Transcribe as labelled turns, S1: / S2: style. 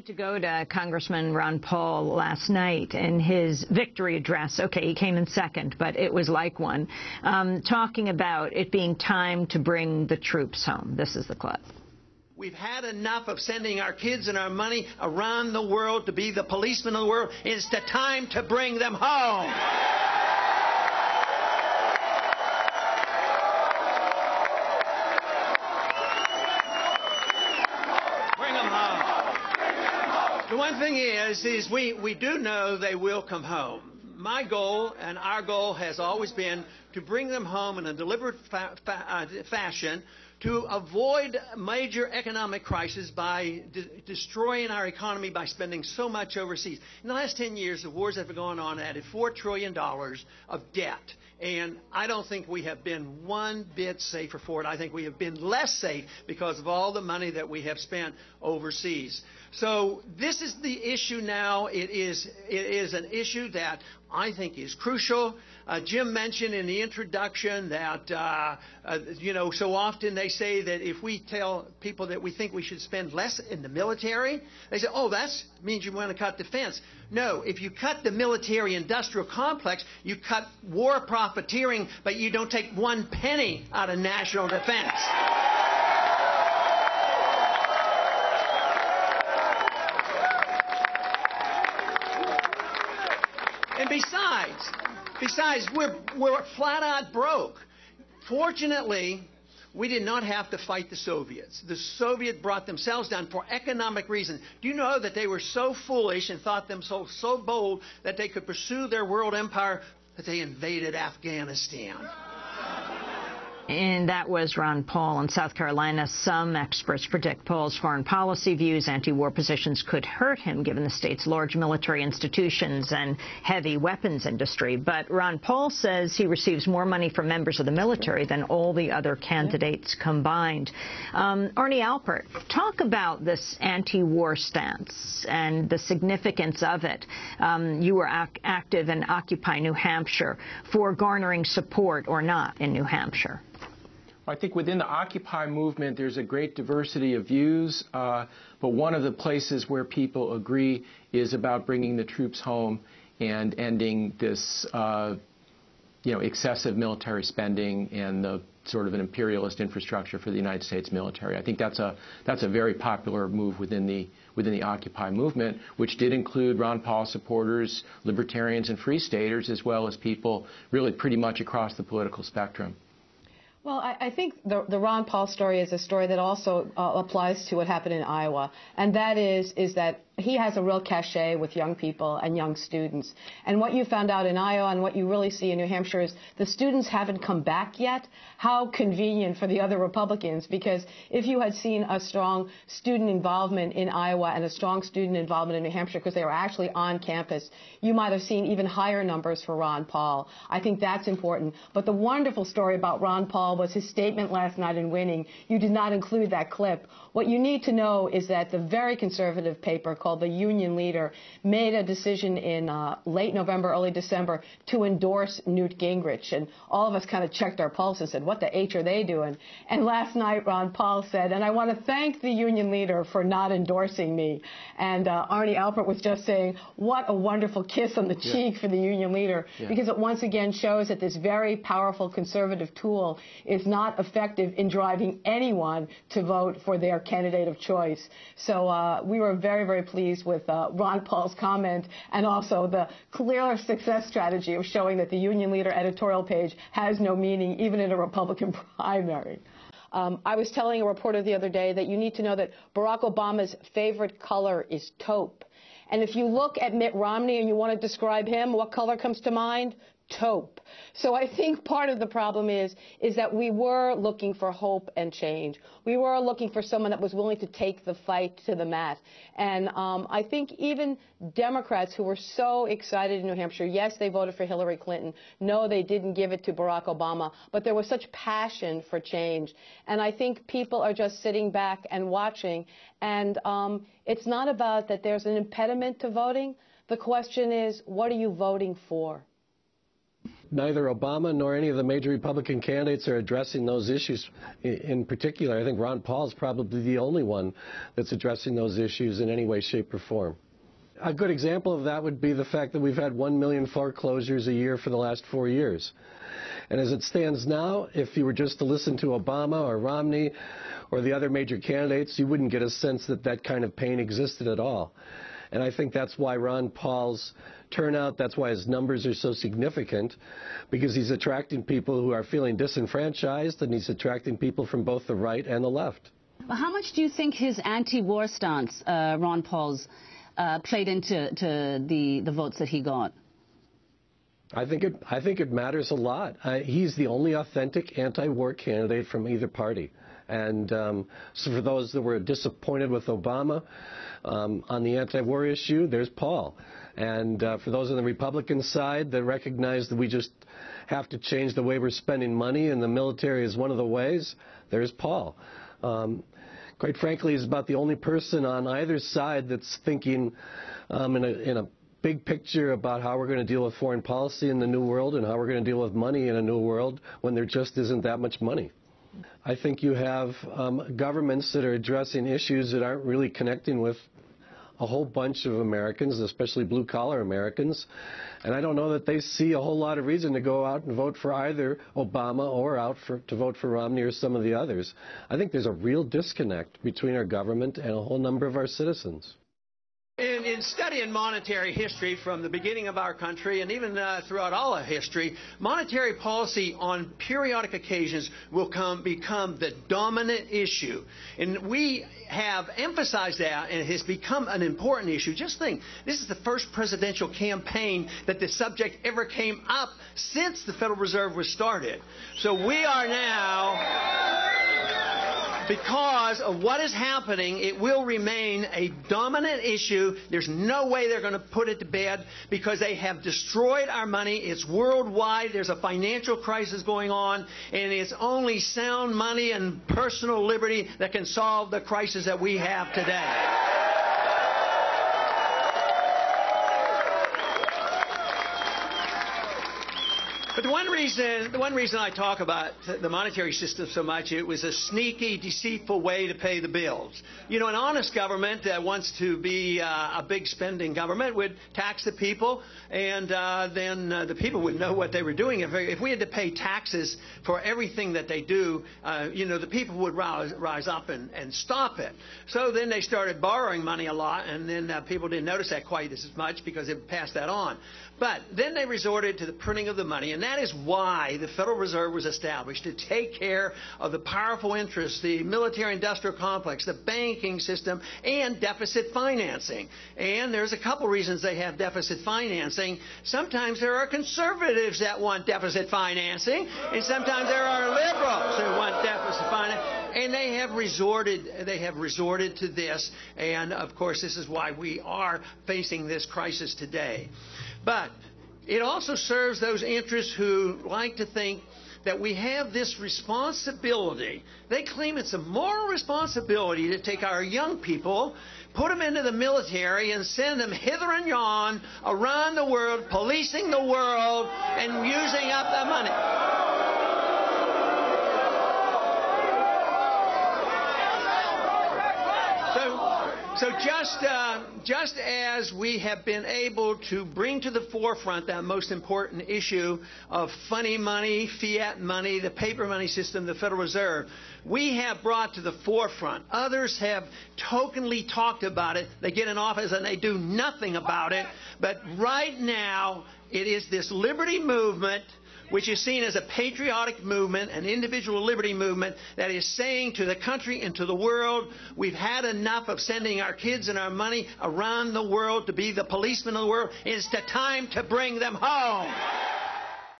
S1: To go to Congressman Ron Paul last night in his victory address. Okay, he came in second, but it was like one, talking about it being time to bring the troops home. This is the clip.
S2: We've had enough of sending our kids and our money around the world to be the policemen of the world. It's the time to bring them home. Bring them home. The one thing is we do know they will come home. My goal and our goal has always been to bring them home in a deliberate fashion to avoid major economic crisis by destroying our economy by spending so much overseas. In the last 10 years, the wars that have been going on added $4 trillion of debt. And I don't think we have been one bit safer for it. I think we have been less safe because of all the money that we have spent overseas. So this is the issue now. It is an issue that I think is crucial. Jim mentioned in the introduction that, so often they say that if we tell people that we think we should spend less in the military, they say, oh, that means you want to cut defense. No, if you cut the military-industrial complex, you cut war profiteering, but you don't take one penny out of national defense. And besides, we're flat out broke. Fortunately, we did not have to fight the Soviets. The Soviets brought themselves down for economic reasons. Do you know that they were so foolish and thought themselves so bold that they could pursue their world empire that they invaded Afghanistan?
S1: And that was Ron Paul in South Carolina. Some experts predict Paul's foreign policy views, anti-war positions could hurt him, given the state's large military institutions and heavy weapons industry. But Ron Paul says he receives more money from members of the military than all the other candidates combined. Arnie Alpert, talk about this anti-war stance and the significance of it. You were active in Occupy New Hampshire for garnering support or not in New Hampshire.
S3: I think within the Occupy movement, there's a great diversity of views, but one of the places where people agree is about bringing the troops home and ending this, excessive military spending and the sort of an imperialist infrastructure for the United States military. I think that's a very popular move within the Occupy movement, which did include Ron Paul supporters, libertarians, and free staters, as well as people really pretty much across the political spectrum.
S4: Well, I think the Ron Paul story is a story that also applies to what happened in Iowa, and that is that he has a real cachet with young people and young students. And what you found out in Iowa and what you really see in New Hampshire is the students haven't come back yet. How convenient for the other Republicans, because if you had seen a strong student involvement in Iowa and a strong student involvement in New Hampshire because they were actually on campus, you might have seen even higher numbers for Ron Paul. I think that's important. But the wonderful story about Ron Paul was his statement last night in Winning. You did not include that clip. What you need to know is that the very conservative paper called The Union Leader made a decision in late November, early December to endorse Newt Gingrich. And all of us kind of checked our pulse and said, what the H are they doing? And last night, Ron Paul said, and I want to thank the Union Leader for not endorsing me. And Arnie Alpert was just saying, what a wonderful kiss on the cheek for the Union Leader, because it once again shows that this very powerful conservative tool is not effective in driving anyone to vote for their candidate of choice. So we were very, very pleased with Ron Paul's comment, and also the clear success strategy of showing that the Union Leader editorial page has no meaning even in a Republican primary. I was telling a reporter the other day that you need to know that Barack Obama's favorite color is taupe. And if you look at Mitt Romney and you want to describe him, what color comes to mind? Taupe. So I think part of the problem is that we were looking for hope and change. We were looking for someone that was willing to take the fight to the mat. And I think even Democrats who were so excited in New Hampshire, yes, they voted for Hillary Clinton. No, they didn't give it to Barack Obama. But there was such passion for change. And I think people are just sitting back and watching. And it's not about that there's an impediment to voting. The question is, what are you voting for?
S5: neither Obama nor any of the major Republican candidates are addressing those issues in particular. I think Ron Paul is probably the only one that's addressing those issues in any way, shape, or form. A good example of that would be the fact that we've had 1 million foreclosures a year for the last 4 years. And as it stands now, if you were just to listen to Obama or Romney or the other major candidates, you wouldn't get a sense that that kind of pain existed at all. And I think that's why Ron Paul's turnout, that's why his numbers are so significant, because he's attracting people who are feeling disenfranchised, and he's attracting people from both the right and the left.
S6: Well, how much do you think his anti-war stance, Ron Paul's, played into the votes that he got?
S5: I think it matters a lot. He's the only authentic anti-war candidate from either party. And so for those that were disappointed with Obama on the anti-war issue, there's Paul. And for those on the Republican side that recognize that we just have to change the way we're spending money and the military is one of the ways, there's Paul. Quite frankly, he's about the only person on either side that's thinking in a big picture about how we're going to deal with foreign policy in the new world and how we're going to deal with money in a new world when there just isn't that much money. I think you have governments that are addressing issues that aren't really connecting with a whole bunch of Americans, especially blue-collar Americans. And I don't know that they see a whole lot of reason to go out and vote for either Obama or to vote for Romney or some of the others. I think there's a real disconnect between our government and a whole number of our citizens.
S2: In studying monetary history from the beginning of our country and even throughout all of history, monetary policy on periodic occasions will become the dominant issue. And we have emphasized that, and it has become an important issue. Just think, this is the first presidential campaign that the subject ever came up since the Federal Reserve was started. So we are now... Because of what is happening, it will remain a dominant issue. There's no way they're going to put it to bed because they have destroyed our money. It's worldwide. There's a financial crisis going on, and it's only sound money and personal liberty that can solve the crisis that we have today. But the one reason I talk about the monetary system so much, it was a sneaky, deceitful way to pay the bills. You know, an honest government that wants to be a big spending government would tax the people, and then the people would know what they were doing. If we had to pay taxes for everything that they do, you know, the people would rise up and stop it. So then they started borrowing money a lot, and then people didn't notice that quite as much because they passed that on. But then they resorted to the printing of the money, and that is why the Federal Reserve was established, to take care of the powerful interests, the military-industrial complex, the banking system, and deficit financing. And there's a couple reasons they have deficit financing. Sometimes there are conservatives that want deficit financing, and sometimes there are liberals who want deficit financing. And they have resorted to this, and of course this is why we are facing this crisis today. But it also serves those interests who like to think that we have this responsibility. They claim it's a moral responsibility to take our young people, put them into the military, and send them hither and yon around the world, policing the world and using up the money. So just as we have been able to bring to the forefront that most important issue of funny money, fiat money, the paper money system, the Federal Reserve, we have brought to the forefront. Others have tokenly talked about it. They get in office and they do nothing about it. But right now, it is this liberty movement, which is seen as a patriotic movement, an individual liberty movement, that is saying to the country and to the world, we've had enough of sending our kids and our money around the world to be the policemen of the world. It's the time to bring them home.